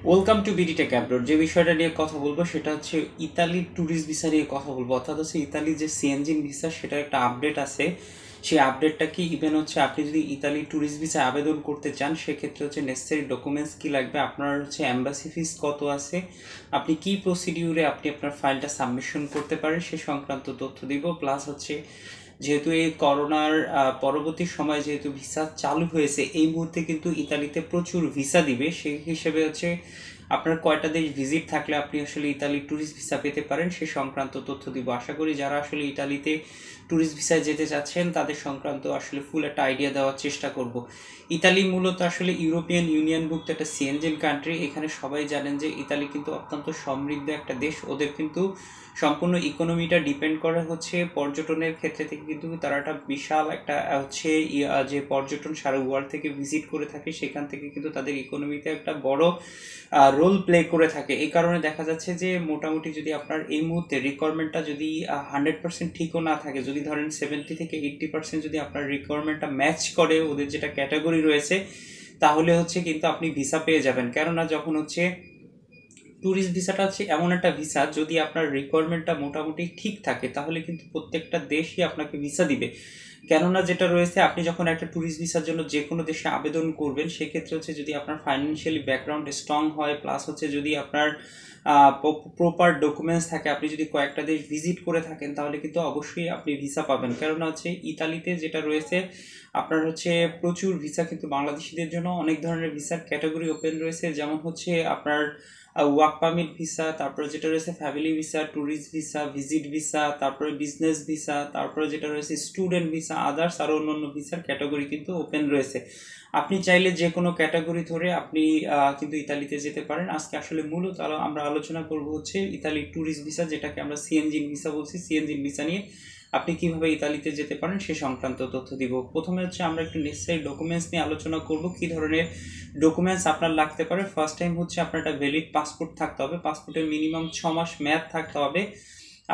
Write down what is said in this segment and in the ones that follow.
Welcome to BD tech abroad. যে বিষয়টা নিয়ে কথা বলবো সেটা হচ্ছে ইতালির ট্যুরিস্ট ভিসা নিয়ে কথা বলবো। অর্থাৎ হচ্ছে ইতালির যে সিএনজি ভিসা সেটার একটা আপডেট আছে। সেই আপডেটটা কি, ইভেন হচ্ছে আপনি যদি ইতালি ট্যুরিস্ট ভিসা আবেদন করতে চান সেক্ষেত্রে হচ্ছে নেসেসারি ডকুমেন্টস কি লাগবে, আপনার হচ্ছে অ্যাম্বাসি ফিস কত আছে, আপনি কি প্রসিডিউরে আপনি আপনার ফাইলটা সাবমিশন করতে পারেন সে সংক্রান্ত তথ্য দিব। প্লাস হচ্ছে যেহেতু এই করোনার পরবর্তী সময় যেহেতু ভিসা চালু হয়েছে, এই মুহূর্তে কিন্তু ইতালিতে প্রচুর ভিসা দিবে, সেই হিসেবে হচ্ছে আপনার কয়টা দেশ ভিজিট থাকলে আপনি আসলে ইতালি ট্যুরিস্ট ভিসা পেতে পারেন সে সংক্রান্ত তথ্য দিব। আশা করি যারা আসলে ইতালিতে ট্যুরিস্ট ভিসায় যেতে চাচ্ছেন তাদের সংক্রান্ত আসলে ফুল একটা আইডিয়া দেওয়ার চেষ্টা করব। ইতালি মূলত আসলে ইউরোপিয়ান ইউনিয়নভুক্ত একটা সিএনজেন কান্ট্রি। এখানে সবাই জানেন যে ইতালি কিন্তু অত্যন্ত সমৃদ্ধ একটা দেশ। ওদের কিন্তু সম্পূর্ণ ইকোনমিটা ডিপেন্ড করে হচ্ছে পর্যটনের ক্ষেত্রে থেকে, কিন্তু তারা একটা বিশাল একটা হচ্ছে যে পর্যটন সারা ওয়ার্ল্ড থেকে ভিজিট করে থাকে, সেখান থেকে কিন্তু তাদের ইকোনমিতে একটা বড় রোল প্লে করে থাকে। এই কারণে দেখা যাচ্ছে যে মোটামুটি যদি আপনার এই মুহূর্তে রিকোয়ারমেন্টটা যদি 100% ঠিকও না থাকে, যদি ধরেন 70 থেকে 80% যদি আপনার রিকোয়ারমেন্টটা ম্যাচ করে ওদের যেটা ক্যাটাগরি রয়েছে, তাহলে হচ্ছে কিন্তু আপনি ভিসা পেয়ে যাবেন। কেননা যখন হচ্ছে ট্যুরিস্ট ভিসাটা হচ্ছে এমন একটা ভিসা, যদি আপনার রিকোয়ারমেন্টটা মোটামুটি ঠিক থাকে তাহলে কিন্তু প্রত্যেকটা দেশই আপনাকে ভিসা দিবে। কেননা যেটা রয়েছে, আপনি যখন একটা ট্যুরিস্ট ভিসার জন্য যে কোনো দেশে আবেদন করবেন সেক্ষেত্রে হচ্ছে যদি আপনার ফাইন্যান্সিয়ালি ব্যাকগ্রাউন্ড স্ট্রং হয়, প্লাস হচ্ছে যদি আপনার প্রপার ডকুমেন্টস থাকে, আপনি যদি কয়েকটা দেশ ভিজিট করে থাকেন তাহলে কিন্তু অবশ্যই আপনি ভিসা পাবেন। কেননা হচ্ছে ইতালিতে যেটা রয়েছে আপনার হচ্ছে প্রচুর ভিসা কিন্তু বাংলাদেশিদের জন্য অনেক ধরনের ভিসার ক্যাটাগরি ওপেন রয়েছে, যেমন হচ্ছে আপনার ওয়ার্ক পারমিট ভিসা, তারপরে যেটা রয়েছে family visa, tourist visa, visit visa, তারপরে বিজনেস ভিসা, তারপরে যেটা রয়েছে স্টুডেন্ট ভিসা, আদার্স আরও অন্য অন্য ভিসার ক্যাটাগরি কিন্তু ওপেন রয়েছে। আপনি চাইলে যে কোনো ক্যাটাগরি ধরে আপনি কিন্তু ইতালিতে যেতে পারেন। আজকে আসলে মূলত আমরা আলোচনা করব হচ্ছে ইতালি ট্যুরিস্ট ভিসা, যেটাকে আমরা সিএনজি ভিসা বলছি। সিএনজি ভিসা নিয়ে আপনি কিভাবে ইতালিতে যেতে পারেন সে সংক্রান্ত তথ্য দিব। প্রথমে হচ্ছে আমরা একটু নেসেসারি ডকুমেন্টস নিয়ে আলোচনা করব, কি ধরনের ডকুমেন্টস আপনার লাগতে পারে। ফার্স্ট টাইম হচ্ছে আপনার একটা ভ্যালিড পাসপোর্ট থাকতে হবে, পাসপোর্টের মিনিমাম 6 মাস মেয়াদ থাকতে হবে।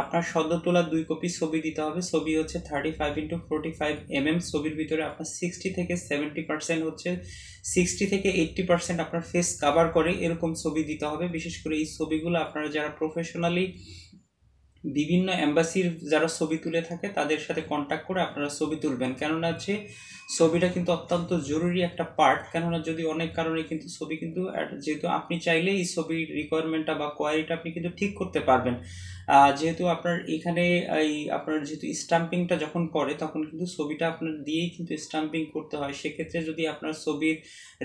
আপনার সদ্য তোলা 2 কপি ছবি দিতে হবে। ছবি হচ্ছে 35x45 mm। ছবির ভিতরে আপনার 60 থেকে 70% হচ্ছে 60 থেকে 80% আপনার ফেস কাভার করে এরকম ছবি দিতে হবে। বিশেষ করে এই ছবিগুলো আপনারা যারা প্রফেশনালি বিভিন্ন এম্বাসির যারা ছবি তুলে থাকে তাদের সাথে কন্ট্যাক্ট করে আপনারা ছবি তুলবেন। কেননা হচ্ছে ছবিটা কিন্তু অত্যন্ত জরুরি একটা পার্ট। কেননা যদি অনেক কারণে কিন্তু ছবি কিন্তু যেহেতু আপনি চাইলে এই ছবির রিকোয়ারমেন্টটা বা কোয়ালিটিটা আপনি কিন্তু ঠিক করতে পারবেন। যেহেতু আপনার এখানে এই আপনার যেহেতু স্টাম্পিংটা যখন করে তখন কিন্তু ছবিটা আপনার দিয়েই কিন্তু স্টাম্পিং করতে হয়। সেক্ষেত্রে যদি আপনার ছবির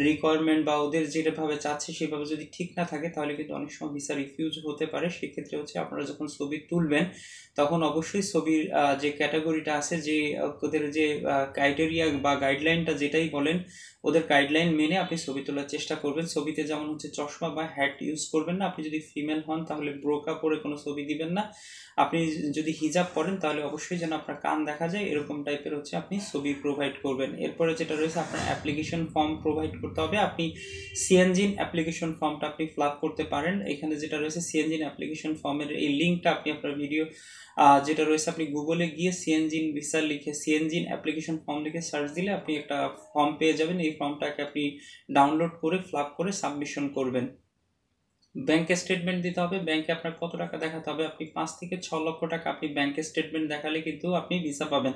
রিকোয়ারমেন্ট বা ওদের যেভাবে চাচ্ছে সেভাবে যদি ঠিক না থাকে তাহলে কিন্তু অনেক সময় ভিসা রিফিউজ হতে পারে। সেক্ষেত্রে হচ্ছে আপনারা যখন ছবি তুলবেন তখন অবশ্যই ছবির যে ক্যাটাগরিটা আছে, যে ওদের যে ক্রাইটেরিয়া বা গাইডলাইনটা যেটাই বলেন, ওদের গাইডলাইন মেনে আপনি ছবি তোলার চেষ্টা করবেন। ছবিতে যেমন হচ্ছে চশমা বা হ্যাট ইউজ করবেন না। আপনি যদি ফিমেল হন তাহলে ব্রোকা পরে কোনো ছবি দিবেন না। আপনি যদি হিজাব পরেন তাহলে অবশ্যই যেন আপনার কান দেখা যায় এরকম টাইপের হচ্ছে আপনি ছবি প্রোভাইড করবেন। এরপরে যেটা রয়েছে আপনার অ্যাপ্লিকেশন ফর্ম প্রোভাইড করতে হবে। আপনি সিএনজিন অ্যাপ্লিকেশন ফর্মটা আপনি ফিল আপ করতে পারেন। এখানে যেটা রয়েছে সিএনজিন অ্যাপ্লিকেশন ফর্মের এই লিঙ্কটা আপনি আপনার ভিডিও যেটা রয়েছে আপনি গুগলে গিয়ে সিএনজিন ভিসা লিখে সিএনজিন অ্যাপ্লিকেশন ফর্ম লিখে সার্চ দিলে আপনি একটা ফর্ম পেয়ে যাবেন। এই ফর্মটাকে আপনি ডাউনলোড করে ফিল আপ করে সাবমিশন করবেন। ব্যাংক স্টেটমেন্ট দিতে হবে। ব্যাংকে আপনার কত টাকা দেখাতে হবে, আপনি 5 থেকে 6 লক্ষ টাকা আপনি ব্যাংকের স্টেটমেন্ট দেখালে কিন্তু আপনি ভিসা পাবেন।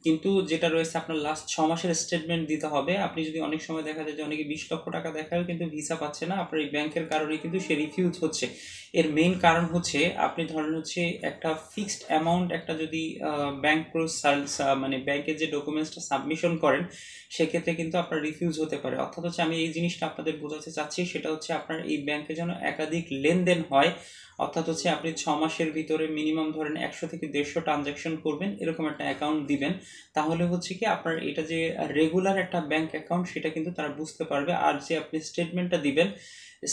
কিন্তু যেটা রয়েছে আপনার লাস্ট 6 মাসের স্টেটমেন্ট দিতে হবে। আপনি যদি অনেক সময় দেখা যায় যে অনেকে 20 লক্ষ টাকা দেখাও কিন্তু ভিসা পাচ্ছে না, আপনার এই ব্যাংকের কারণে কিন্তু সে রিফিউজ হচ্ছে। এর মেইন কারণ হচ্ছে আপনি ধরেন হচ্ছে একটা ফিক্সড অ্যামাউন্ট একটা যদি ব্যাংক মানে ব্যাংকের যে ডকুমেন্টসটা সাবমিশন করেন সেক্ষেত্রে কিন্তু আপনার রিফিউজ হতে পারে। অর্থাৎ হচ্ছে আমি এই জিনিসটা আপনাদের বোঝাতে চাচ্ছি, সেটা হচ্ছে আপনার এই ব্যাংকে যেন একাধিক লেনদেন হয়। অর্থাৎ হচ্ছে আপনি 6 মাসের ভিতরে মিনিমাম ধরেন 100 থেকে 150 ট্রানজ্যাকশন করবেন, এরকম একটা অ্যাকাউন্ট দিবেন। তাহলে হচ্ছে কি আপনার এটা যে রেগুলার একটা ব্যাংক অ্যাকাউন্ট সেটা কিন্তু তারা বুঝতে পারবে। আর যে আপনি স্টেটমেন্টটা দিবেন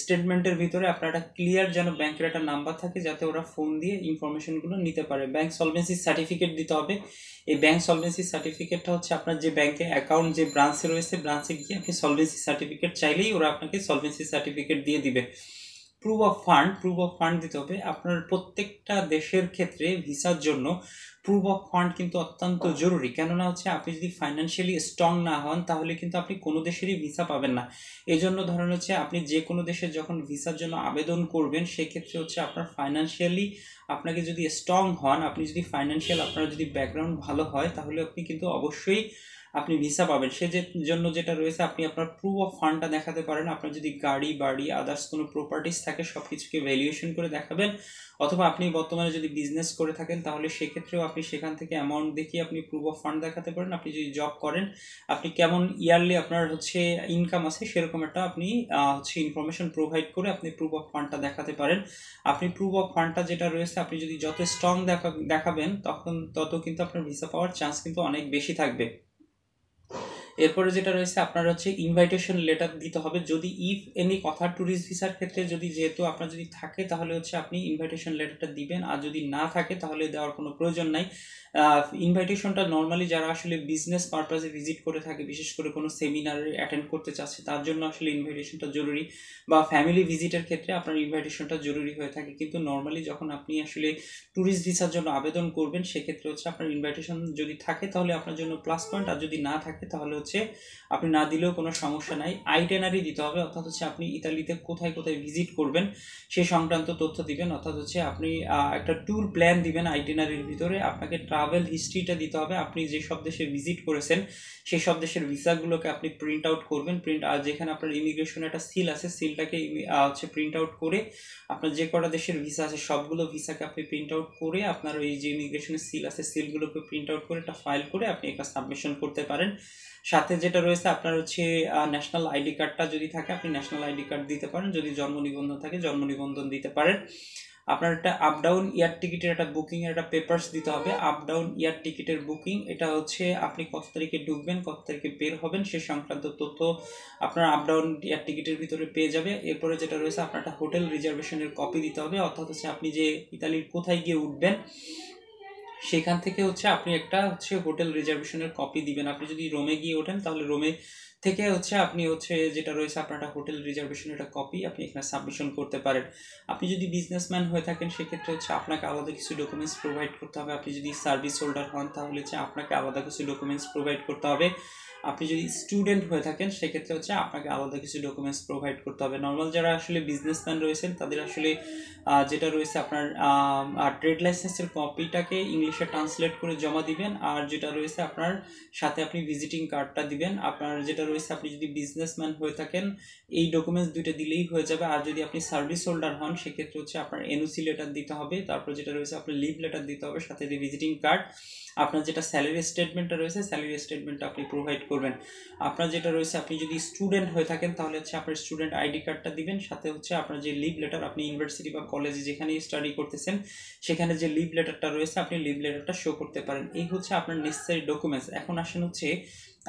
স্টেটমেন্টের ভিতরে আপনার একটা ক্লিয়ার যেন ব্যাংকের একটা নাম্বার থাকে যাতে ওরা ফোন দিয়ে ইনফরমেশনগুলো নিতে পারে। ব্যাংক সলভেন্সি সার্টিফিকেট দিতে হবে। এই ব্যাংক সলভেন্সি সার্টিফিকেটটা হচ্ছে আপনার যে ব্যাংকে অ্যাকাউন্ট যে ব্রাঞ্চে রয়েছে ব্রাঞ্চে গিয়ে আপনি সলভেন্সি সার্টিফিকেট চাইলেই ওরা আপনাকে সলভেন্সি সার্টিফিকেট দিয়ে দিবে। প্রুফ অফ ফান্ড দিতে হবে। আপনার প্রত্যেকটা দেশের ক্ষেত্রে ভিসার জন্য প্রুফ অফ ফান্ড কিন্তু অত্যন্ত জরুরি, কেননা হচ্ছে আপনি যদি ফাইন্যান্সিয়ালি স্ট্রং না হন তাহলে কিন্তু আপনি কোনো দেশেরই ভিসা পাবেন না। এই জন্য ধরেন হচ্ছে আপনি যে কোনো দেশে যখন ভিসার জন্য আবেদন করবেন সেক্ষেত্রে হচ্ছে আপনার ফাইন্যান্সিয়ালি আপনাকে যদি স্ট্রং হন, আপনি যদি ফাইন্যান্সিয়াল আপনার যদি ব্যাকগ্রাউন্ড ভালো হয় তাহলে আপনি কিন্তু অবশ্যই আপনি ভিসা পাবেন। সে যে জন্য যেটা রয়েছে আপনি আপনার প্রুফ অফ ফান্ডটা দেখাতে পারেন। আপনার যদি গাড়ি বাড়ি আদার্স কোনো প্রপার্টিস থাকে সব কিছুকে ভ্যালুয়েশন করে দেখাবেন, অথবা আপনি বর্তমানে যদি বিজনেস করে থাকেন তাহলে সেক্ষেত্রেও আপনি সেখান থেকে অ্যামাউন্ট দেখিয়ে আপনি প্রুফ অফ ফান্ড দেখাতে পারেন। আপনি যদি জব করেন আপনি কেমন ইয়ারলি আপনার হচ্ছে ইনকাম আছে সেরকম একটা আপনি হচ্ছে ইনফরমেশন প্রোভাইড করে আপনি প্রুফ অফ ফান্ডটা দেখাতে পারেন। আপনি প্রুফ অফ ফান্ডটা যেটা রয়েছে আপনি যদি যত স্ট্রং দেখাবেন তখন তত কিন্তু আপনার ভিসা পাওয়ার চান্স কিন্তু অনেক বেশি থাকবে। এরপরে যেটা রয়েছে আপনার হচ্ছে ইনভাইটেশন লেটার দিতে হবে। যদি ইফ এনি কথা ট্যুরিস্ট ভিসার ক্ষেত্রে যদি যেহেতু আপনার যদি থাকে তাহলে হচ্ছে আপনি ইনভাইটেশন লেটারটা দিবেন, আর যদি না থাকে তাহলে দেওয়ার কোনো প্রয়োজন নাই। ইনভাইটেশনটা নর্মালি যারা আসলে বিজনেস পারপাসে ভিজিট করে থাকে, বিশেষ করে কোনো সেমিনারে অ্যাটেন্ড করতে চাচ্ছে তার জন্য আসলে ইনভাইটেশনটা জরুরি, বা ফ্যামিলি ভিজিটের ক্ষেত্রে আপনার ইনভাইটেশনটা জরুরি হয়ে থাকে। কিন্তু নর্মালি যখন আপনি আসলে ট্যুরিস্ট ভিসার জন্য আবেদন করবেন সেক্ষেত্রে হচ্ছে আপনার ইনভাইটেশন যদি থাকে তাহলে আপনার জন্য প্লাস পয়েন্ট, আর যদি না থাকে তাহলে হচ্ছে আপনি না দিলেও কোনো সমস্যা নাই। আইটেনারি দিতে হবে, অর্থাৎ হচ্ছে আপনি ইতালিতে কোথায় কোথায় ভিজিট করবেন সেই সংক্রান্ত তথ্য দিবেন, অর্থাৎ হচ্ছে আপনি একটা ট্যুর প্ল্যান দিবেন। আইটেনারির ভিতরে আপনাকে ট্রাভেল হিস্ট্রিটা দিতে হবে, আপনি যে সব দেশে ভিজিট করেছেন সেই সব দেশের ভিসাগুলোকে আপনি প্রিন্ট আউট করবেন। আর যেখানে আপনার ইমিগ্রেশনে একটা সিল আছে সিলটাকে হচ্ছে প্রিন্ট আউট করে আপনার যে কটা দেশের ভিসা আছে সবগুলো ভিসাকে আপনি প্রিন্ট আউট করে আপনার ওই যে ইমিগ্রেশনের সিল আছে সিলগুলোকে প্রিন্ট আউট করে একটা ফাইল করে আপনি একটা সাবমিশন করতে পারেন। সাথে যেটা রয়েছে আপনার হচ্ছে ন্যাশনাল আইডি কার্ডটা যদি থাকে আপনি ন্যাশনাল আইডি কার্ড দিতে পারেন, যদি জন্ম নিবন্ধন থাকে জন্ম নিবন্ধন দিতে পারেন। আপনার একটা আপ ডাউন এয়ার টিকিটের একটা বুকিং এর একটা পেপারস দিতে হবে। আপ ডাউন এয়ার টিকিটের বুকিং এটা হচ্ছে আপনি কত তারিখে ঢুকবেন কত তারিখে বের হবেন সে সংক্রান্ত তথ্য আপনার আপ ডাউন এয়ার টিকিটের ভিতরে পেয়ে যাবে। এরপরে যেটা রয়েছে আপনার একটা হোটেল রিজার্ভেশনের কপি দিতে হবে, অর্থাৎ হচ্ছে আপনি যে ইতালির কোথায় গিয়ে উঠবেন সেখান থেকে হচ্ছে আপনি একটা হচ্ছে হোটেল রিজার্ভেশনের কপি দিবেন। আপনি যদি রোমে গিয়ে ওঠেন তাহলে রোমে থেকে হচ্ছে আপনি হচ্ছে যেটা রয়েছে আপনার একটা হোটেল রিজার্ভেশনের একটা কপি আপনি এখানে সাবমিশন করতে পারেন। আপনি যদি বিজনেসম্যান হয়ে থাকেন সেক্ষেত্রে হচ্ছে আপনাকে আলাদা কিছু ডকুমেন্টস প্রোভাইড করতে হবে। আপনি যদি সার্ভিস হোল্ডার হন তাহলে হচ্ছে আপনাকে আলাদা কিছু ডকুমেন্টস প্রোভাইড করতে হবে। আপনি যদি স্টুডেন্ট হয়ে থাকেন সেক্ষেত্রে হচ্ছে আপনাকে আলাদা কিছু ডকুমেন্টস প্রোভাইড করতে হবে। নর্মাল যারা আসলে বিজনেসম্যান রয়েছেন তাদের আসলে যেটা রয়েছে আপনার ট্রেড লাইসেন্সের কপিটাকে ইংলিশে ট্রান্সলেট করে জমা দিবেন, আর যেটা রয়েছে আপনার সাথে আপনি ভিজিটিং কার্ডটা দিবেন। আপনার যেটা রয়েছে আপনি যদি বিজনেসম্যান হয়ে থাকেন এই ডকুমেন্টস দুইটা দিলেই হয়ে যাবে। আর যদি আপনি সার্ভিস হোল্ডার হন সেক্ষেত্রে হচ্ছে আপনার এনওসি লেটার দিতে হবে, তারপর যেটা রয়েছে আপনার লিভ লেটার দিতে হবে, সাথে ভিজিটিং কার্ড, আপনার যেটা স্যালারি স্টেটমেন্টটা রয়েছে স্যালারি স্টেটমেন্টটা আপনি প্রোভাইড করবেন। আপনার যেটা রয়েছে আপনি যদি স্টুডেন্ট হয়ে থাকেন তাহলে হচ্ছে আপনার স্টুডেন্ট আইডি কার্ডটা দিবেন, সাথে হচ্ছে আপনার যে লিভ লেটার আপনি ইউনিভার্সিটি বা কলেজে যেখানে স্টাডি করতেছেন সেখানে যে লিভ লেটারটা রয়েছে আপনি লিভ লেটারটা শো করতে পারেন। এই হচ্ছে আপনার নেসেসারি ডকুমেন্টস। এখন আসেন হচ্ছে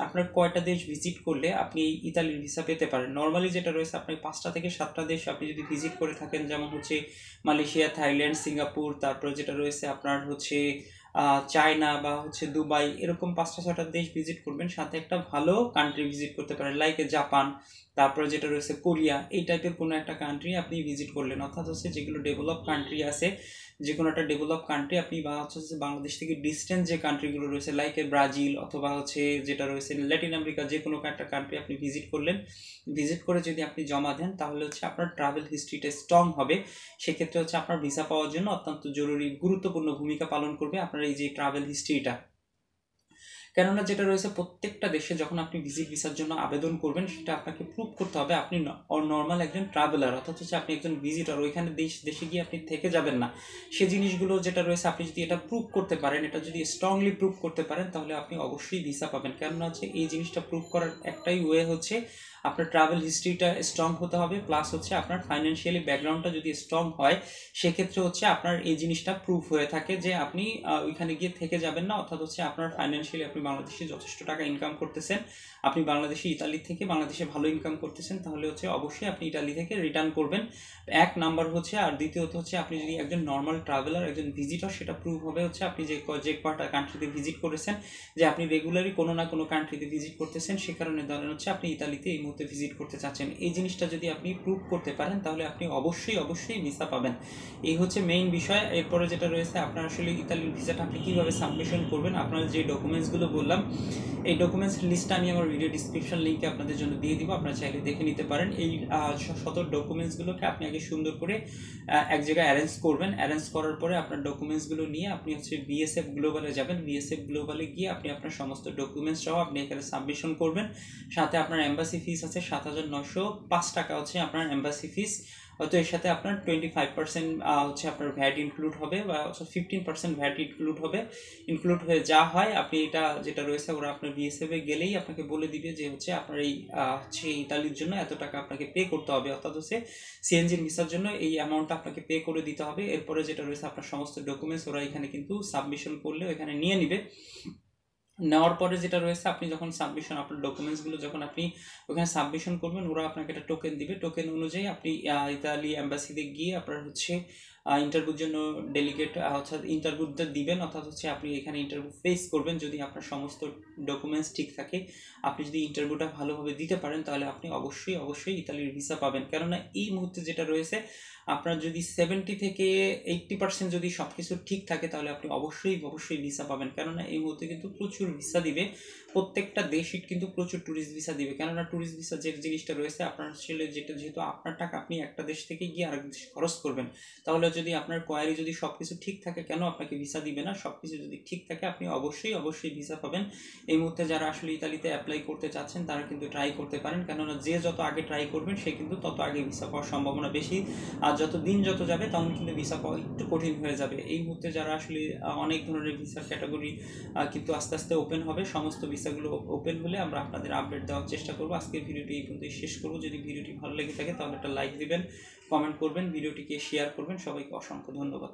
আপনার কয়টা দেশ ভিজিট করলে আপনি ইতালির ভিসা পেতে পারেন। নর্মালি যেটা রয়েছে আপনি 5টা থেকে 7টা দেশ আপনি যদি ভিজিট করে থাকেন, যেমন হচ্ছে মালয়েশিয়া, থাইল্যান্ড, সিঙ্গাপুর, তারপর যেটা রয়েছে আপনার হচ্ছে চায়না বা হচ্ছে দুবাই, এরকম 5টা 6টা দেশ ভিজিট করবেন, সাথে একটা ভালো কান্ট্রি ভিজিট করতে পারেন লাইক জাপান, তারপরে যেটা রয়েছে কোরিয়া, এই টাইপের কোনো একটা কান্ট্রি আপনি ভিজিট করলেন। অর্থাৎ হচ্ছে যেগুলো ডেভেলপ কান্ট্রি আছে যে কোনো একটা ডেভেলপ কান্ট্রি আপনি, বা হচ্ছে বাংলাদেশ থেকে ডিস্টেন্স যে কান্ট্রিগুলো রয়েছে লাইক ব্রাজিল অথবা হচ্ছে যেটা রয়েছে ল্যাটিন আমেরিকা যে কোনো একটা কান্ট্রি আপনি ভিজিট করলেন, ভিজিট করে যদি আপনি জমা দেন তাহলে হচ্ছে আপনার ট্রাভেল হিস্ট্রিটা স্ট্রং হবে। সেক্ষেত্রে হচ্ছে আপনার ভিসা পাওয়ার জন্য অত্যন্ত জরুরি গুরুত্বপূর্ণ ভূমিকা পালন করবে আপনার এই যে ট্রাভেল হিস্ট্রিটা। কেননা যেটা রয়েছে প্রত্যেকটা দেশে যখন আপনি ভিজিট ভিসার জন্য আবেদন করবেন সেটা আপনাকে প্রুভ করতে হবে আপনি নর্মাল একজন ট্রাভেলার, অর্থাৎ হচ্ছে আপনি একজন ভিজিটর, ওইখানে দেশে গিয়ে আপনি থেকে যাবেন না। সে জিনিসগুলো যেটা রয়েছে আপনি যদি এটা প্রুভ করতে পারেন, এটা যদি স্ট্রংলি প্রুভ করতে পারেন তাহলে আপনি অবশ্যই ভিসা পাবেন। কেননা হচ্ছে এই জিনিসটা প্রুভ করার একটাই ওয়ে হচ্ছে আপনার ট্রাভেল হিস্ট্রিটা স্ট্রং হতে হবে, প্লাস হচ্ছে আপনার ফাইন্যান্সিয়ালি ব্যাকগ্রাউন্ডটা যদি স্ট্রং হয় সেক্ষেত্রে হচ্ছে আপনার এই জিনিসটা প্রুফ হয়ে থাকে যে আপনি ওইখানে গিয়ে থেকে যাবেন না। অর্থাৎ হচ্ছে আপনার ফাইন্যান্সিয়ালি আপনি বাংলাদেশে যথেষ্ট টাকা ইনকাম করতেছেন, আপনি বাংলাদেশে ইতালি থেকে বাংলাদেশে ভালো ইনকাম করতেছেন, তাহলে হচ্ছে অবশ্যই আপনি ইতালি থেকে রিটার্ন করবেন, এক নাম্বার হচ্ছে। আর দ্বিতীয়ত হচ্ছে আপনি যদি একজন নর্মাল ট্রাভেলার একজন ভিজিটর, সেটা প্রুভ হবে হচ্ছে আপনি যে কটা কান্ট্রিতে ভিজিট করেছেন, যে আপনি রেগুলারই কোনো না কোনো কান্ট্রিতে ভিজিট করতেছেন, সে কারণে ধরেন হচ্ছে আপনি ইতালিতে এই মুহূর্তে মুহূর্তে ভিজিট করতে চাচ্ছেন, এই জিনিসটা যদি আপনি প্রুভ করতে পারেন তাহলে আপনি অবশ্যই ভিসা পাবেন। এই হচ্ছে মেইন বিষয়। এরপরে যেটা রয়েছে, আপনার আসলে ইতালির ভিসাটা আপনি কীভাবে সাবমিশন করবেন, আপনার যে ডকুমেন্টসগুলো বললাম এই ডকুমেন্টস লিস্টটা আমি আমার ভিডিও ডিসক্রিপশন লিঙ্কে আপনাদের জন্য দিয়ে দিব, আপনারা চাইলে দেখে নিতে পারেন। এই শত ডকুমেন্টসগুলোকে আপনি আগে সুন্দর করে এক জায়গায় অ্যারেঞ্জ করবেন। অ্যারেঞ্জ করার পরে আপনার ডকুমেন্টসগুলো নিয়ে আপনি হচ্ছে বিএসএফ গ্লোবালে যাবেন। বিএসএফ গ্লোবালে গিয়ে আপনি আপনার সমস্ত ডকুমেন্টস সহ আপনি এখানে সাবমিশন করবেন। সাথে আপনার এম্বাসি ফিস আছে 7,905 টাকা হচ্ছে আপনার এম্বাসি ফিস। হয়তো এর সাথে আপনার 25% হচ্ছে আপনার ভ্যাট ইনক্লুড হবে, বা 15% ভ্যাট ইনক্লুড হয়ে যা হয় আপনি এটা যেটা রয়েছে ওরা আপনার বিএসএফে গেলেই আপনাকে বলে দিবে যে হচ্ছে আপনার এই হচ্ছে ইতালির জন্য এত টাকা আপনাকে পে করতে হবে, অর্থাৎ হচ্ছে সিএনজির ভিসার জন্য এই অ্যামাউন্টটা আপনাকে পে করে দিতে হবে। এরপরে যেটা রয়েছে আপনার সমস্ত ডকুমেন্টস ওরা এখানে কিন্তু সাবমিশন করলে এখানে নিয়ে নিবে। নেওয়ার পরে যেটা রয়েছে, আপনি যখন সাবমিশন আপনার ডকুমেন্টসগুলো যখন আপনি ওখানে সাবমিশন করবেন, ওরা আপনাকে একটা টোকেন দিবে। টোকেন অনুযায়ী আপনি ইতালি অ্যাম্বাসিতে গিয়ে আপনার হচ্ছে ইন্টারভিউর জন্য ডেলিগেট অর্থাৎ ইন্টারভিউতে দিবেন, অর্থাৎ হচ্ছে আপনি এখানে ইন্টারভিউ ফেস করবেন। যদি আপনার সমস্ত ডকুমেন্টস ঠিক থাকে, আপনি যদি ইন্টারভিউটা ভালোভাবে দিতে পারেন তাহলে আপনি অবশ্যই ইতালির ভিসা পাবেন। কেননা এই মুহূর্তে যেটা রয়েছে, আপনার যদি 70 থেকে 80% যদি সব কিছু ঠিক থাকে তাহলে আপনি অবশ্যই ভিসা পাবেন। কেননা এই মুহূর্তে কিন্তু প্রচুর ভিসা দিবে, প্রত্যেকটা দেশই কিন্তু প্রচুর ট্যুরিস্ট ভিসা দিবে। কেননা ট্যুরিস্ট ভিসা যে জিনিসটা রয়েছে, আপনার ছেলে যেহেতু আপনার টাকা আপনি একটা দেশ থেকে গিয়ে আরেক দেশে খরচ করবেন, তাহলে যদি আপনার কোয়ারি যদি সব কিছু ঠিক থাকে কেন আপনাকে ভিসা দিবে না? সব কিছু যদি ঠিক থাকে আপনি অবশ্যই ভিসা পাবেন। এই মুহূর্তে যারা আসলে ইতালিতে অ্যাপ্লাই করতে চাচ্ছেন তারা কিন্তু ট্রাই করতে পারেন, কেননা যে যত আগে ট্রাই করবেন সে কিন্তু তত আগে ভিসা পাওয়ার সম্ভাবনা বেশি। আর যত যাবে তখন কিন্তু ভিসা পাওয়া একটু কঠিন হয়ে যাবে। এই মুহূর্তে যারা আসলে অনেক ধরনের ভিসার ক্যাটাগরি কিন্তু আস্তে আস্তে ওপেন হবে। সমস্ত ভিসাগুলো ওপেন হলে আমরা আপনাদের আপডেট দেওয়ার চেষ্টা করবো। আজকের ভিডিওটি এই পর্যন্তই শেষ করবো। যদি ভিডিওটি ভালো লেগে থাকে তাহলে একটা লাইক দিবেন, কমেন্ট করবেন, ভিডিওটিকে শেয়ার করবেন। সবাইকে অসংখ্য ধন্যবাদ।